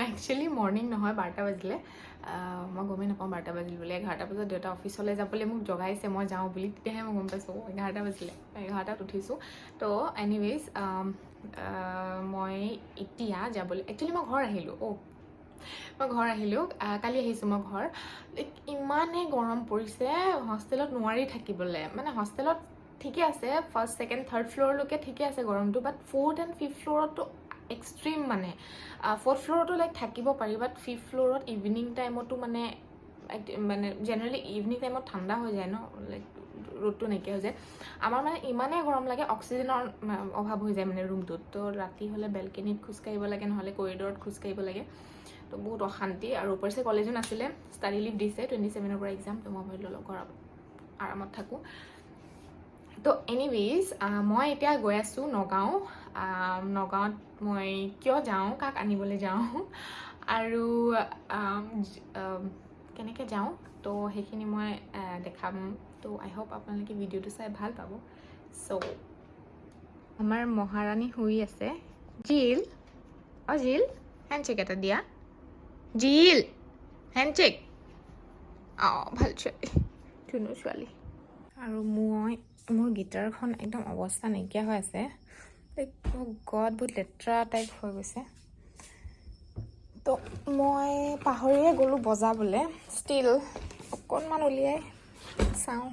Actually morning নহয় 12টা বাজিলে মই গমেই নাপাওঁ 12টা বাজিল বুলি 11টা বজাত দেউতা অফিচলৈ যাবলৈ মোক জগাইছে মই যাওঁ বুলি তেতিয়াহে মই গম পাইছোঁ 11টা বাজিলে 11টাত উঠিছোঁ তো এনিৱেইজ মই এতিয়া যাবলৈ একচুৱেলি মই ঘৰ আহিলোঁ কালি আহিছোঁ মই ঘৰ ইমানেই গৰম পৰিছে হোষ্টেলত নোৱাৰি থাকিবলৈ মানে হোষ্টেলত ঠিকে আছে ফাৰ্ষ্ট ছেকেণ্ড থাৰ্ড ফ্ল'ৰলৈকে ঠিকে আছে গৰমটো বাট 4th and 5th ফ্ল'ৰতো এক্সট্ৰিম মানে 4th ফ্ল'ৰতো লাইক থাকিব পাৰি বাট 5th ফ্ল'ৰত ইভিনিং টাইমতো মানে জেনেৰেলি ইভিনিং টাইমত ঠাণ্ডা হৈ যায় ন লাইক ৰ'দটো নাইকিয়া হৈ যায় আমাৰ মানে ইমানেই গৰম লাগে অক্সিজেনৰ অভাৱ হৈ যায় মানে ৰুমটোত তো ৰাতি হ'লে বেলকনিত খোজকাঢ়িব লাগে নহ'লে কৰিডৰত খোজকাঢ়িব লাগে তো বহুত অশান্তি আৰু ওপৰছে কলেজো নাছিলে ষ্টাডি লিভ দিছে 27ৰ পৰা এক্সাম তো মই ভাবিলোঁ ঘৰত আৰামত থাকোঁ তো এনিৱেইজ মই এতিয়া গৈ আছোঁ নগাঁৱত মই কিয় যাওঁ কাক আনিবলৈ যাওঁ আৰু কেনেকৈ যাওঁ তো সেইখিনি মই দেখাম তো আই হোপ আপোনালোকে ভিডিঅ'টো চাই ভাল পাব চ' আমাৰ মহাৰাণী শুই আছে জিল জিল হেণ্ডশ্বেক এটা দিয়া জিল হেণ্ডশ্বেক ভাল ছোৱালী ধুনু ছোৱালী আৰু মোৰ গিটাৰখন একদম অৱস্থা নাইকিয়া হৈ আছে গড বহুত লেতেৰা টাইপ হৈ গৈছে তো মই পাহৰিয়ে গ'লোঁ বজাবলৈ ষ্টিল অকণমান উলিয়াই চাওঁ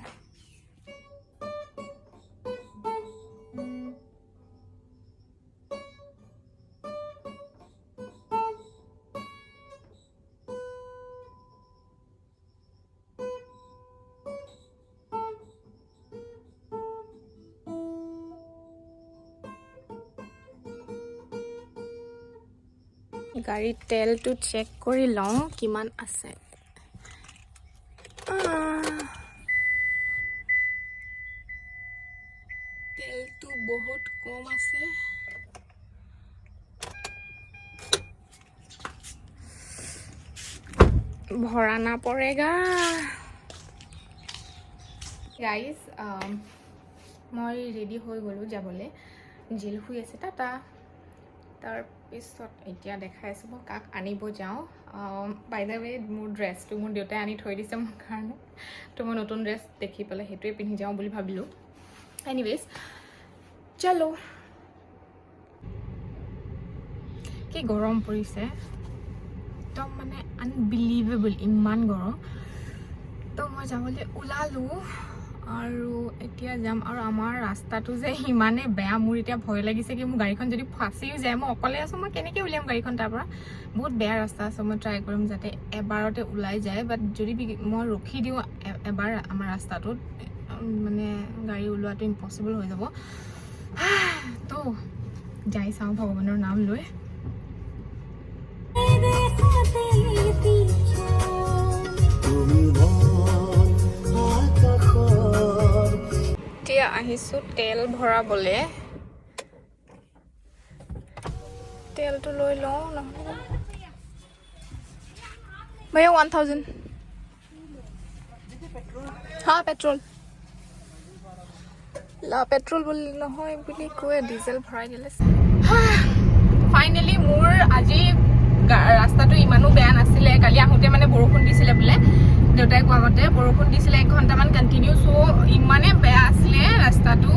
গাড়ীত তেলটো চেক কৰি লওঁ কিমান আছে তেলটো বহুত কম আছে ভৰা পৰেগা গাইজ মই ৰেডি হৈ গ'লোঁ যাবলৈ জিল শুই আছে টাটা তাৰপিছত এতিয়া দেখাই আছোঁ মই কাক আনিব যাওঁ বাই দ্য ৱে মোৰ ড্ৰেছটো মোৰ দেউতাই আনি থৈ দিছে মোৰ কাৰণে তো মই নতুন ড্ৰেছ দেখি পেলাই সেইটোৱে পিন্ধি যাওঁ বুলি ভাবিলোঁ এনিৱেইজ চলো কি গৰম পৰিছে একদম মানে আনবিলিভেবল ইমান গৰম তো মই যাবলৈ ওলালোঁ আৰু এতিয়া যাম আৰু আমাৰ ৰাস্তাটো যে ইমানে বেয়া মোৰ এতিয়া ভয় লাগিছে কি মোৰ গাড়ীখন যদি ফাঁচিও যায় মই অকলে আছোঁ মই কেনেকৈ উলিয়াম গাড়ীখন তাৰ পৰা বহুত বেয়া ৰাস্তা আছে মই ট্ৰাই কৰিম যাতে এবাৰতে ওলাই যায় বাট যদি মই ৰখি দিওঁ এবাৰ আমাৰ ৰাস্তাটোত মানে গাড়ী ওলোৱাটো ইম্পচিবল হৈ যাব তো যাই চাওঁ ভগৱানৰ নাম লৈ এতিয়া আহিছোঁ তেল ভৰাবলৈ তেলটো লৈ লওঁ নহ'লে भैया 1000 हाँ पेट्रोल ला पेट्रोल বুলি নহয় বুলি কয় ডিজেল ভৰাই দিলে ফাইনেলি মোৰ আজি ৰাস্তাটো ইমানো বেয়া নাছিলে কালি আহোঁতে মানে বৰষুণ দিছিলে বোলে দেউতাই কোৱা মতে বৰষুণ দিছিলে 1 ঘণ্টামান কণ্টিনিউ চ' ইমানে বেয়া আছিলে ৰাস্তাটো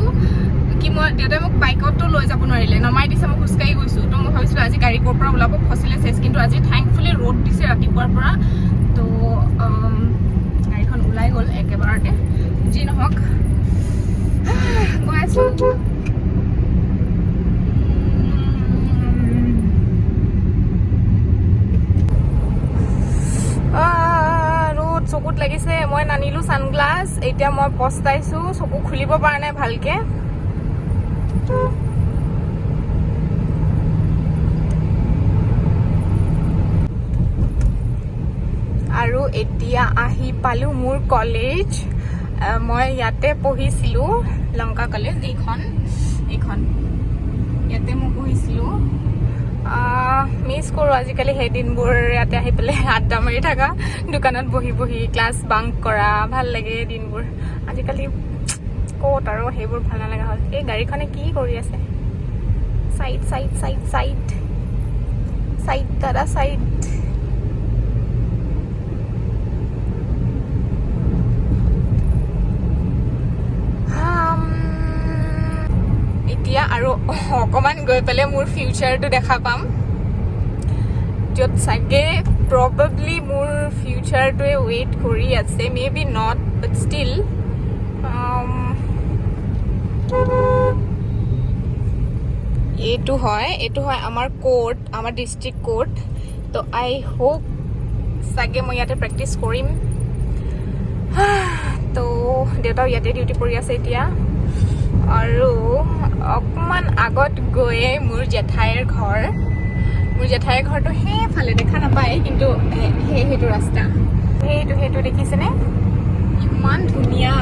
কি মই দেউতাই মোক বাইকতো লৈ যাব নোৱাৰিলে নমাই দিছে মই খোজকাঢ়ি গৈছোঁ তো মই ভাবিছিলোঁ আজি গাড়ী ক'ৰ পৰা ওলাব ফচিলে চেচ কিন্তু আজি থেংকফুলি ৰ'দ দিছে ৰাতিপুৱাৰ পৰা তো গাড়ীখন ওলাই গ'ল একেবাৰতে যি নহওক গৈ আছোঁ ৰ'দ চকুত লাগিছে মই নানিলোঁ ছানগ্লাছ এতিয়া মই পস্তাইছোঁ চকু খুলিব পৰা নাই ভালকে আৰু এতিয়া আহি পালোঁ মোৰ কলেজ মই ইয়াতে পঢ়িছিলোঁ লংকা কলেজ এইখন ইয়াতে মই পঢ়িছিলোঁ মিছ কৰোঁ আজিকালি সেই দিনবোৰ ইয়াতে আহি পেলাই আড্ডা মাৰি থকা দোকানত বহি বহি ক্লাছ বাংক কৰা ভাল লাগে দিনবোৰ আজিকালি ক'ত আৰু সেইবোৰ ভাল নালাগা হ'ল এই গাড়ীখনে কি কৰি আছে side. এতিয়া আৰু অকমান গৈ পেলে মোৰ ফিউচাৰটো দেখা পাম য'ত চাগে probably মোৰ ফিউচাৰটোৱে ৱেইট কৰি আছে maybe not but still এইটো হয় আমাৰ কোৰ্ট আমাৰ ডিস্ট্ৰিক্ট কোৰ্ট তো আই হোপ চাগে মই ইয়াতে প্ৰেক্টিচ কৰিম তো দেউতাও ইয়াতে ডিউটি কৰি আছে এতিয়া আৰু অকমান আগত গৈয়ে মোৰ জেঠাইৰ ঘৰটো সেইফালে দেখা নাপায় কিন্তু সেইটো ৰাস্তা সেইটো দেখিছেনে ইমান ধুনীয়া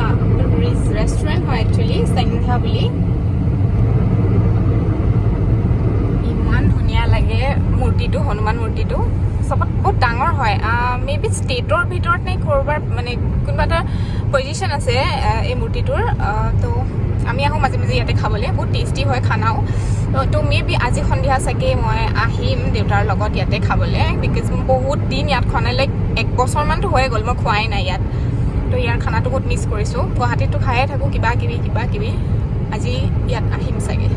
ৰেষ্টুৰেণ্ট হয় একচুৱেলি সন্ধ্যা বুলি ইমান ধুনীয়া লাগে মূৰ্তিটো হনুমান মূৰ্তিটো চবত বহুত ডাঙৰ হয় মেবি ষ্টেটৰ ভিতৰত নে ক'ৰবাৰ মানে কোনোবা এটা পজিশ্যন আছে এই মূৰ্তিটোৰ তো আমি আহোঁ মাজে মাজে ইয়াতে খাবলৈ বহুত টেষ্টি হয় খানাও তো মেবি আজি সন্ধিয়া চাগে মই আহিম দেউতাৰ লগত ইয়াতে খাবলৈ বিকজ বহুত দিন ইয়াত খোৱা নাই লাইক 1 বছৰমানতো হৈ গ'ল মই খোৱাই নাই ইয়াত তো ইয়াৰ খানাটো বহুত মিছ কৰিছোঁ গুৱাহাটীততো খায়ে থাকোঁ কিবা কিবি আজি ইয়াত আহিম চাগে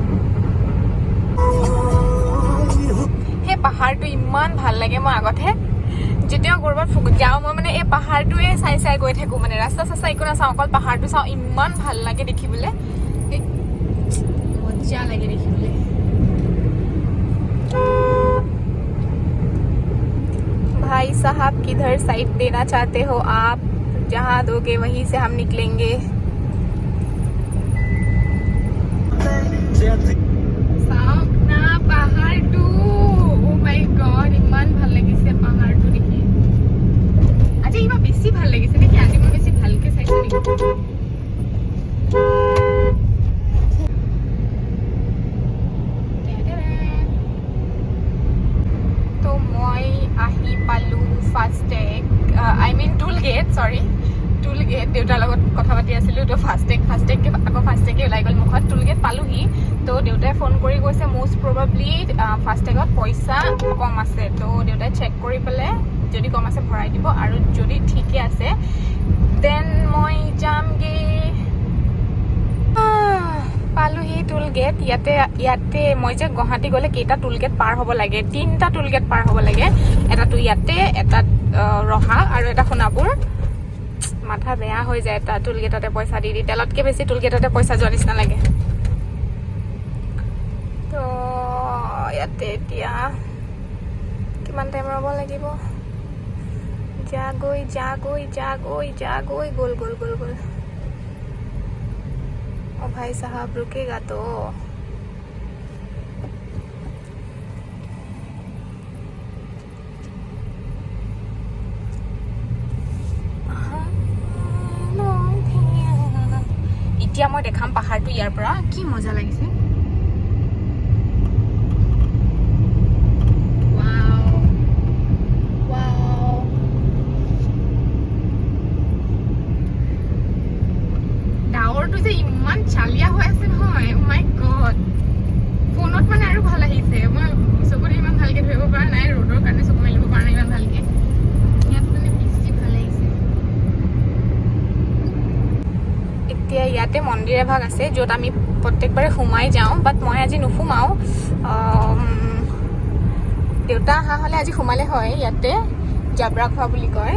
সেই পাহাৰটো ইমান ভাল লাগে মই আগতহে যেতিয়া ক'ৰবাত যাওঁ মই মানে এই পাহাৰটোৱে চাই গৈ থাকোঁ মানে ৰাস্তা একো নাচাওঁ অকল পাহাৰটো চাওঁ ইমান ভাল লাগে দেখিবলৈ মজা লাগে দেখিবলৈ भाई साहब किधर साइड देना चाहते हो आप जहाँ दोगे वहीं से हम निकलेंगे सामना পাহাৰটো oh my god ইমান ভাল লাগিছে পাহাৰটো দেখি আজি কিবা বেছি ভাল লাগিছে নেকি আজি মই বেছি ভালকে চাইছো নেকি তো মই আহি পালো FASTag I mean tool gate দেউতাৰ লগত কথা পাতি আছিলোঁ তো ফাষ্টেগ আকৌ ফাষ্টেগে ওলাই গ'ল মুখত টুল গেট পালোহি তো দেউতাই ফোন কৰি কৈছে মোষ্ট প্ৰবাবলি ফাষ্টেগত পইচা কম আছে তো দেউতাই চেক কৰি পেলাই যদি কম আছে ভৰাই দিব আৰু যদি ঠিকে আছে দেন মই যামগে পালোহি টুল গেট ইয়াতে মই যে গুৱাহাটী গ'লে কেইটা টুল গেট পাৰ হ'ব লাগে 3টা টুল গেট পাৰ হ'ব লাগে এটাতো ইয়াতে এটা ৰহা আৰু এটা সোণাপুৰ মাথা বেয়া হৈ যায় এটা টুল গেটতে পইচা দি তেলতকৈ বেছি টুল গেটতে পইচা যোৱা নিচিনা লাগে তো ইয়াতে এতিয়া কিমান টাইম ৰ'ব লাগিব যা গৈ গ'ল ओ भाई साहब रुकेगा तो এতিয়া মই দেখাম পাহাৰটো ইয়াৰ পৰা কি মজা লাগিছে ইমান চালিয়া হৈ আছে নহয় oh my god ফোনত মানে আৰু ভাল আহিছে মই চকুৰে ইমান ভালকে ধৰিব পৰা নাই ৰোডৰ কাৰণে চকু মেলিব পৰা নাই ইমান ভালকে ইয়াত মানে বেছি ভাল লাগিছে এতিয়া ইয়াতে মন্দিৰ এভাগ আছে য'ত আমি প্ৰত্যেকবাৰে সোমাই যাওঁ বাট মই আজি নুসুমাওঁ দেউতা অহা হ'লে আজি সোমালে হয় ইয়াতে জাবৰা খোৱা বুলি কয়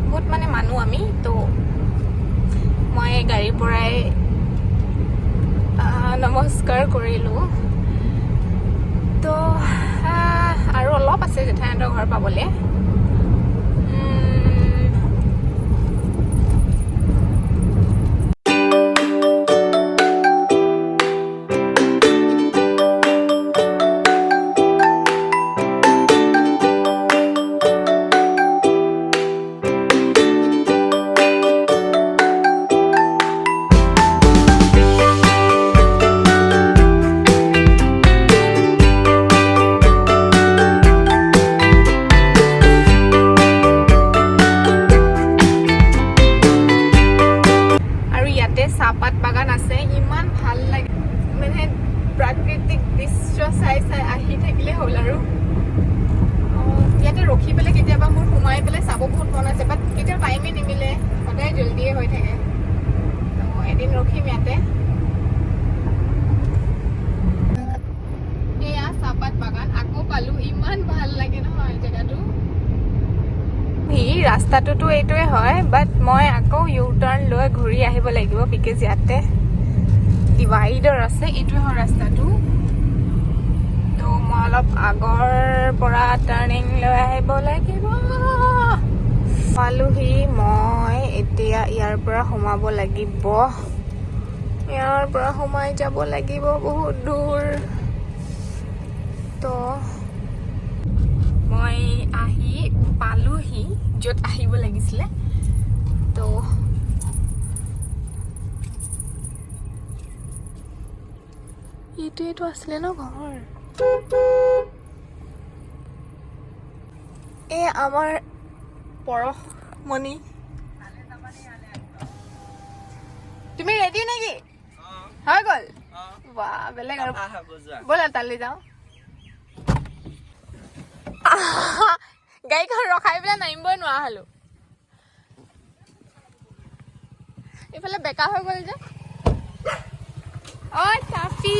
বহুত মানে মানুহ আমি তো মই গাড়ীৰ পৰাই নমস্কাৰ কৰিলোঁ তো আৰু অলপ আছে জেঠাইহঁতৰ ঘৰ পাবলৈ ৰাস্তাটোতো এইটোৱে হয়, বাট মই আকৌ ইউ টাৰ্ণ লৈ ঘূৰি আহিব লাগিব বিকজ ইয়াতে ডিভাইডাৰ আছে। এইটোৱে হয় ৰাস্তাটো, তো মই অলপ আগৰ পৰা টাৰ্ণিং লৈ আহিব লাগিব। পালোহি মই, এতিয়া ইয়াৰ পৰা সোমাব লাগিব, ইয়াৰ পৰা সোমাই যাব লাগিব বহুত দূৰ। তো মই আহি পালোহি য'ত আহিব লাগিছিলে। তো এইটোৱেতো আছিলে ন ঘৰ। এই আমাৰ পৰশমণি। তুমি ৰেডি নেকি? হৈ গ'ল? বাহ বেলেগ আৰু, ব'লা তালৈ যাওঁ। গাড়ীখন ৰখাই পেলাই নামিবই নোৱাৰা হলো, এইফালে বেকা হৈ গ'ল যে। ঐ টাফি,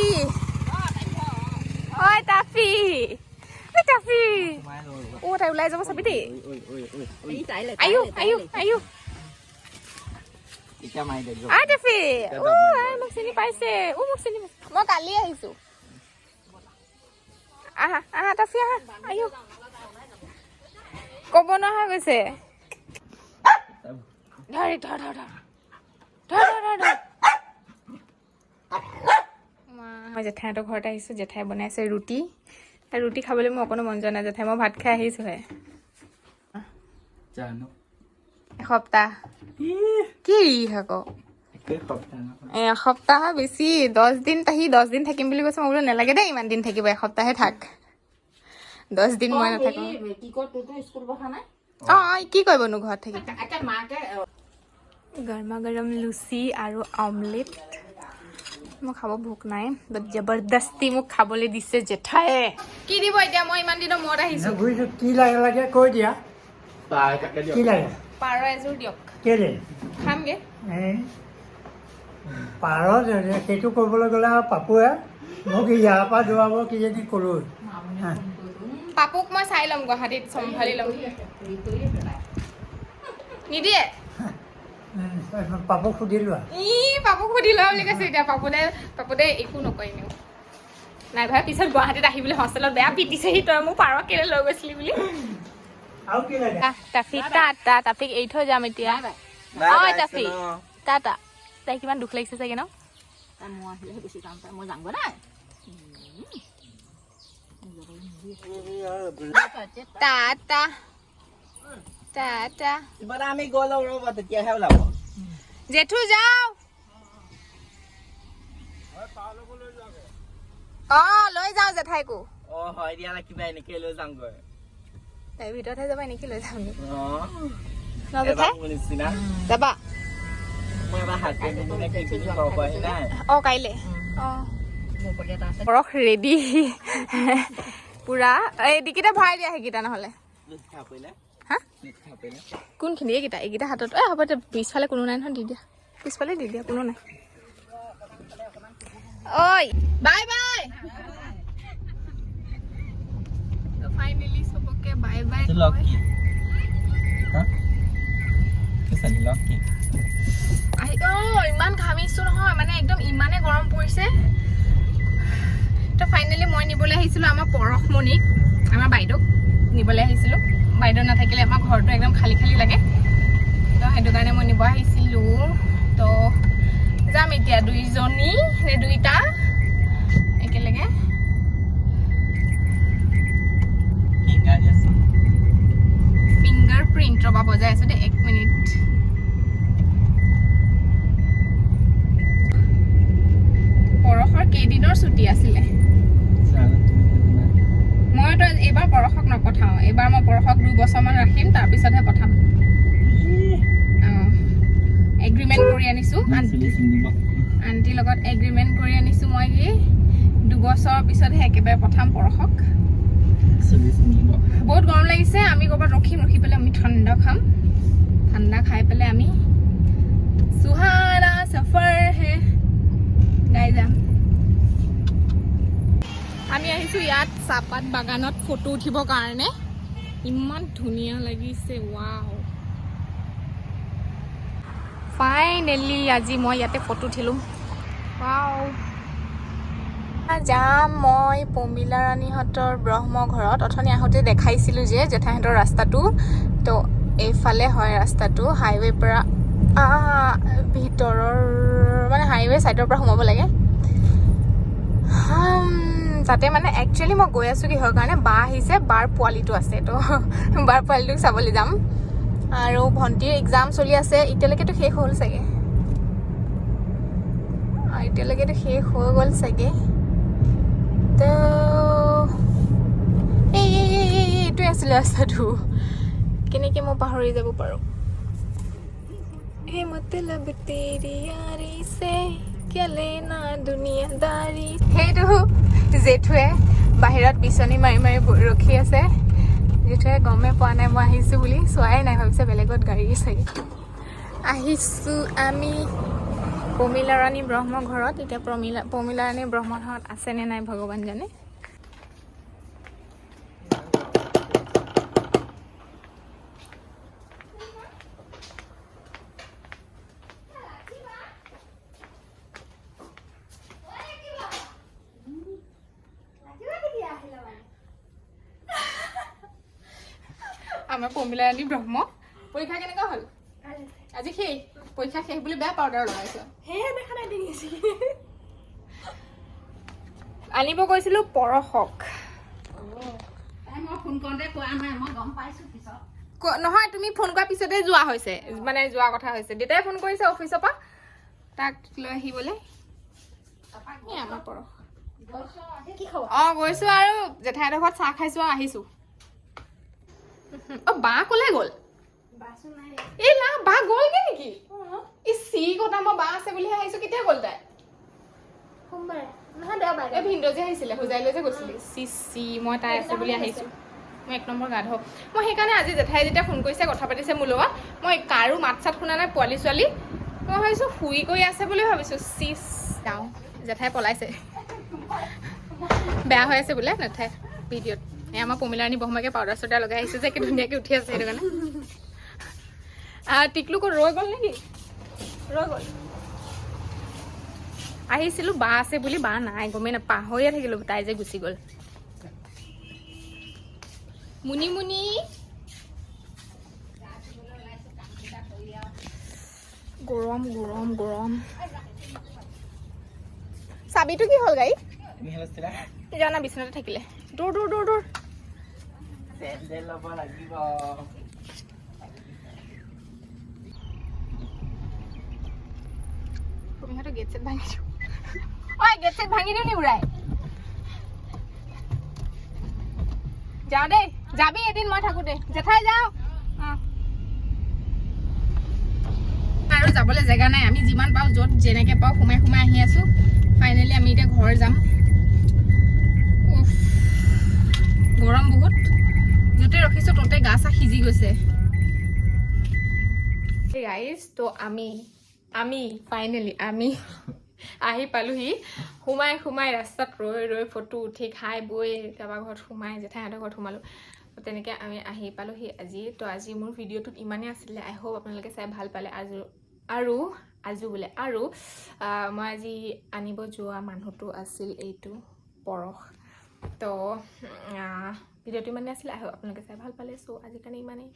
ঐ টাফি, ঐ টাফি, অ' তাই ওলাই যাব চাবি দেই। আয়ু আয়ু আয়ু টাফি, মোক চিনি পাইছে, মোক চিনি পাইছে, মই কালি আহিছো। আহা আহা টাফি আহা, আয়ু ক'ব নোৱাৰা হৈ গৈছে। ধৰ ধৰ ধৰ ধৰ ধৰ ধৰ ধৰ। মই জেঠাইহঁতৰ ঘৰত আহিছোঁ, জেঠাই বনাইছে ৰুটি। ৰুটি খাবলৈ মোৰ অকণো মন যোৱা নাই জেঠাই, মই ভাত খাই আহিছোঁহে। এসপ্তাহ কি আকৌ, এসপ্তাহ বেছি, 10 দিন। সি 10 দিন থাকিম বুলি কৈছে, মই বোলো নালাগে দেই ইমান দিন থাকিব, এসপ্তাহে থাক, 10 দিন মই নাথাকোঁ। অঁ কি কৰিবনো ঘৰত থাকি। গৰমা গৰম লুচি আৰু অমলেট। মোৰ খাব ভোক নাই, বাট জবৰদস্তি মোক খাবলৈ দিছে জেঠায়ে। কি দিব এতিয়া, মই ইমান দিনৰ মূৰত আহিছোঁ। কি লাগে কৈ দিয়া। কি লাগে? পাৰ এযোৰ দিয়ক। কেলে? খামগে। পাৰ সেইটো কৰিবলৈ গ'লে আৰু পাপুৱে মোক ইয়াৰ পৰা দৌৰাব কিজানি ক'লো। পাপুক মই চাই ল'ম, গুৱাহাটীত চম্ভালি ল'ম। নিদিয়ে? পাপুক সুধি লোৱা। পাপুক সুধি লোৱা বুলি কৈছে এতিয়া। পাপুদে একো নকয় এনেও। নাই ভাই, পিছত গুৱাহাটীত আহিবলৈ হোষ্টেলত বেয়া পিটিছেহি, তই মোক পাৰ কেলে লৈ গৈছিলি বুলি। আৰু কি লাগে? টাফিক টাফিক এৰি থৈ যাম এতিয়া। ঐ টাফি টাটা। তাই কিমান দুখ লাগিছে চাগে ন? মই আহিলেহে বেছি কাম পায়, মই যামগৈ নাই। টাটা টাটা। আমি গৈ লওঁ ৰ'ব, তেতিয়াহে ওলাব। জেঠু যাওঁ। অঁ লৈ যাওঁ জেঠাইকো। অঁ হয় দিয়া, কিবা এনেকে লৈ যামগৈ। তাই ভিতৰতহে যাবা নেকি, লৈ যাম নিচিনা যাবা? মই এবাৰ হাত নাই। অঁ কাইলৈ। অঁ পৰশ ৰেডি পুৰা। এই ডিকিটা ভৰাই দিয়া সেইকেইটা নহ'লে। হা কোনখিনি? এইকেইটা হাতত। হ'ব দে, পিছফালে কোনো নাই নহয়, দি দিয়া পিছফালে, দি দিয়া কোনো নাই। ঐ বাই বাই। ফাইনেলি চবকে বাই বাই। ইমান ঘামিছো নহয়, মানে একদম ইমানে গৰম পৰিছে। তো ফাইনেলি মই নিবলৈ আহিছিলোঁ আমাৰ পৰশমণিক, আমাৰ বাইদেউক নিবলৈ আহিছিলোঁ। বাইদেউ নাথাকিলে আমাৰ ঘৰটো একদম খালী খালী লাগে, তো সেইটো কাৰণে মই নিব আহিছিলোঁ। তো যাম এতিয়া দুইজনী নে দুইটা একেলগে। ফিংগাৰ প্ৰিণ্ট ৰবা বজাই আছো দেই, 1 মিনিট। পৰশৰ কেইদিনৰ ছুটি আছিলে? মইতো এইবাৰ পৰশক নপঠাওঁ, এইবাৰ মই পৰশক 2 বছৰমান ৰাখিম, তাৰপিছতহে পঠাম। এগ্ৰিমেণ্ট কৰি আনিছোঁ, আণ্টিৰ লগত এগ্ৰিমেণ্ট কৰি আনিছোঁ মই কি 2 বছৰৰ পিছতহে একেবাৰে পঠাম পৰশক। বহুত গৰম লাগিছে, আমি ক'ৰবাত ৰখি পেলাই আমি ঠাণ্ডা খাম, ঠাণ্ডা খাই পেলাই আমি সুহানা সফৰ হে গাই যাম। আমি আহিছোঁ ইয়াত চাহপাত বাগানত ফটো উঠিবৰ কাৰণে। ইমান ধুনীয়া লাগিছে, ৱাও। ফাইনেলি আজি মই ইয়াতে ফটো উঠিলোঁ। ৱাও, যাম মই পমিলা ৰাণীহঁতৰ ব্ৰহ্মঘৰত। অথনি আহোঁতে দেখাইছিলোঁ যে জেঠাইহঁতৰ ৰাস্তাটো, তো এইফালে হয় ৰাস্তাটো, হাইৱে পৰা ভিতৰৰ মানে হাইৱে ছাইডৰ পৰা সোমাব লাগে। তাতে মানে একচুৱেলি মই গৈ আছোঁ কিহৰ কাৰণে, বা আহিছে, বাৰ পোৱালিটো আছে, তো বাৰ পোৱালিটোক চাবলৈ যাম। আৰু ভণ্টিৰ এক্সাম চলি আছে, এতিয়ালৈকেতো শেষ হ'ল চাগে, তো এইটোৱে আছিলে ৰাস্তাটো। কেনেকৈ মই পাহৰি যাব পাৰোঁ। মতলব তেৰি यारी से क्या लेना दुनियादारी। সেইটো জেঠুৱে বাহিৰত বিচনী মাৰি মাৰি ৰখি আছে। জেঠুৱে গমে পোৱা নাই মই আহিছোঁ বুলি, চোৱাই নাই, ভাবিছে বেলেগত গাড়ী চাগে। আহিছোঁ আমি পমিলা ৰাণী ব্ৰহ্মঘৰত। এতিয়া পমিলা ৰাণী ব্ৰহ্মঘৰত আছেনে নাই ভগৱান জানে। আমাৰ পমিলা ৰাণী ব্ৰহ্ম পৰীক্ষা কেনেকুৱা হ'ল আজি? সেই পৰীক্ষা শেষ বুলি বেয়া পাউডাৰ লগাইছো, সেয়ে দেখা নাই ডিঙিছে। আনিব গৈছিলোঁ পৰশক। মই ফোন কৰোঁতে কোৱা নাই, মই গম পাইছোঁ পিছত। নহয়, তুমি ফোন কৰাৰ পিছতে যোৱা হৈছে, মানে যোৱা কথা হৈছে। দেউতাই ফোন কৰিছে অফিচৰ পৰা তাক লৈ আহিবলৈ। আমাৰ পৰশ গৈছোঁ আৰু জেঠাইহঁতৰ ঘৰত চাহ খাইছোঁ আৰু আহিছোঁ। বা কলে গ'ল? এই না বা গ'লগে নেকি? চি কথা, মই বা আছে বুলিহে আহিছোঁ। কেতিয়া গ'ল তাই? সোমবাৰে নহয় দেওবাৰে। এই ভিনদেউ যে আহিছিলে হোজাই লৈ যে গৈছিলি, চি মই তাই আছে বুলি আহিছোঁ। মই 1 নম্বৰ গা ধোঁ। মই সেইকাৰণে আজি জেঠাই যেতিয়া ফোন কৰিছে কথা পাতিছে মোৰ লগত, মই কাৰো মাত চাত শুনা নাই, পোৱালি ছোৱালী। মই ভাবিছোঁ শুই কৰি আছে বুলি ভাবিছোঁ। যাওঁ, জেঠাই পলাইছে, বেয়া হৈ আছে বোলে জেঠাই ভিডিঅ'ত। এই আমাৰ পমিলা ৰাণী ব্ৰহ্মকে পাউডাৰ চাউডাৰ লগাই আহিছে যে, কি ধুনীয়াকৈ উঠি আছে সেইটো কাৰণে। টিকলু ক'ত ৰৈ গ'ল নেকি? ৰৈ গ'ল। আহিছিলোঁ বা আছে বুলি, বা নাই, গমেই পাহৰিয়ে থাকিলোঁ তাই যে গুচি গ'ল। মুনি মুনি গৰম গৰম গৰম। চাবিটো কি হ'ল গাড়ী? জানা বিচনাতে থাকিলে। দূৰ দূৰ দূৰ দূৰ। চেণ্ডেল ল'ব লাগিব। তুমিহঁতো গেট চেট ভাঙি দিওঁ। ঐ গেট চেট ভাঙি দিওঁ নি উৰাই? যাওঁ দেই, যাবি এদিন মই থাকোঁতে। জেঠাই যাওঁ। আৰু যাবলৈ জেগা নাই, আমি যিমান পাওঁ য'ত যেনেকৈ পাওঁ সোমাই সোমাই আহি আছোঁ। ফাইনেলি আমি এতিয়া ঘৰ যাম। গৰম বহুত, য'তে ৰখিছোঁ ত'তে গা চা সিজি গৈছে। গাইজ, তো আমি ফাইনেলি আহি পালোহি। সোমাই ৰাস্তাত ৰৈ ৰৈ ফটো উঠি খাই বৈ কাৰোবাৰ ঘৰত সোমাই জেঠাইহঁতৰ ঘৰত সোমালোঁ। তেনেকৈ আমি আহি পালোহি আজি। তো আজি মোৰ ভিডিঅ'টোত ইমানেই আছিলে। আই হোপ আপোনালোকে চাই ভাল পালে। আৰু মই আজি আনিব যোৱা মানুহটো আছিল এইটো পৰশ। তো ভিডিঅ'টো ইমানেই আছিলে। আই হোপ আপোনালোকে চাই ভাল পালে। চ' আজিৰ কাৰণে ইমানেই।